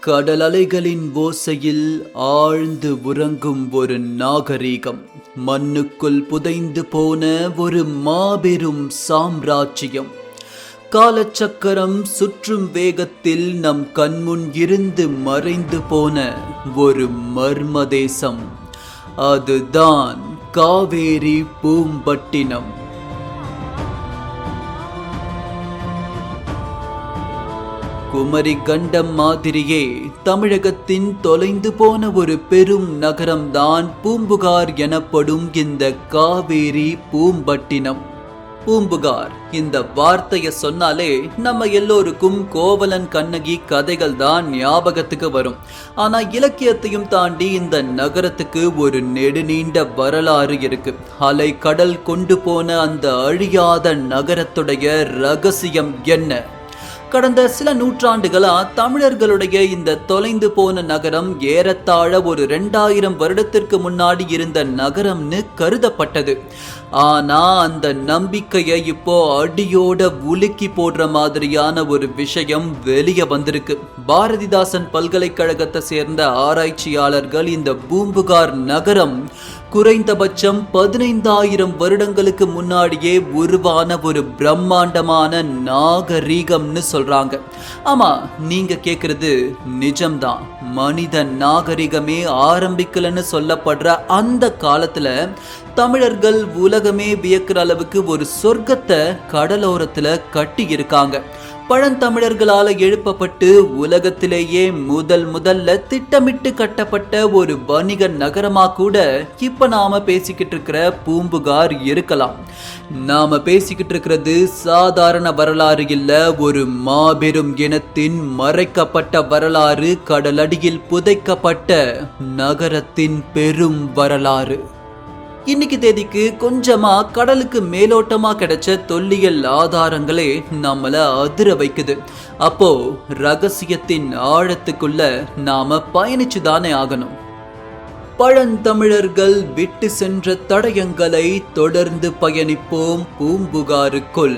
கடல் அலைகளின் ஓசையில் ஆழ்ந்து உறங்கும் ஒரு நாகரீகம், மண்ணுக்குள் புதைந்து போன ஒரு மாபெரும் சாம்ராஜ்யம். காலச்சக்கரம் சுற்றும் வேகத்தில் நம் கண்முன் இருந்து மறைந்து போன ஒரு மர்ம தேசம். அதுதான் காவேரி பூம்பட்டினம். குமரி கண்டம் மாதிரியே தமிழகத்தின் தொலைந்து போன ஒரு பெரும் நகரம்தான் பூம்புகார் எனப்படும் இந்த காவேரி பூம்பட்டினம். பூம்புகார் இந்த வார்த்தையை சொன்னாலே நம்ம எல்லோருக்கும் கோவலன் கண்ணகி கதைகள் தான் ஞாபகத்துக்கு வரும். ஆனா இலக்கியத்தையும் தாண்டி இந்த நகரத்துக்கு ஒரு நெடுநீண்ட வரலாறு இருக்கு. அலை கடல் கொண்டு போன அந்த அழியாத நகரத்துடைய ரகசியம் என்ன? கடந்த சில நூற்றாண்டுகளா தமிழர்களுடைய இந்த தொலைந்து போன நகரம் ஏறத்தாழ ஒரு 2000 வருடத்திற்கு முன்னாடி இருந்த நகரம்னு கருதப்பட்டது. ஆனா அந்த நம்பிக்கையை இப்போ அடியோட உலுக்கி போடுற மாதிரியான ஒரு விஷயம் வெளியே வந்திருக்கு. பாரதிதாசன் பல்கலைக்கழகத்தை சேர்ந்த ஆராய்ச்சியாளர்கள் இந்த பூம்புகார் நகரம் குறைந்தபட்சம் 15,000 வருடங்களுக்கு முன்னாடியே உருவான ஒரு பிரம்மாண்டமான நாகரீகம்னு சொல்றாங்க. ஆமா, நீங்க கேக்குறது நிஜம்தான். மனித நாகரிகமே ஆரம்பிக்கலன்னு சொல்லப்படுற அந்த காலத்துல தமிழர்கள் உலகமே வியக்கிற அளவுக்கு ஒரு சொர்க்கத்தை கடலோரத்துல கட்டி இருக்காங்க. பழந்தமிழர்களால எழுப்பப்பட்டு உலகத்திலேயே முதல்ல திட்டமிட்டு கட்டப்பட்ட ஒரு வணிக நகரமா கூட இப்ப நாம பேசிக்கிட்டு இருக்கிற பூம்புகார் இருக்கலாம். நாம பேசிக்கிட்டு இருக்கிறது சாதாரண வரலாறு இல்ல, ஒரு மாபெரும் இனத்தின் மறைக்கப்பட்ட வரலாறு, கடலடியில் புதைக்கப்பட்ட நகரத்தின் பெரும் வரலாறு. இன்னைக்கு தேதிக்கு கொஞ்சமா கடலுக்கு மேலோட்டமா கிடைச்ச தொல்லியல் ஆதாரங்களே நம்மள அதிர வைக்குது. அப்போ ரகசியத்தின் ஆழத்துக்குள்ள நாம பயணிச்சுதானே ஆகணும். பழந்தமிழர்கள் விட்டு சென்ற தடயங்களை தொடர்ந்து பயணிப்போம் பூம்புகாருக்குள்.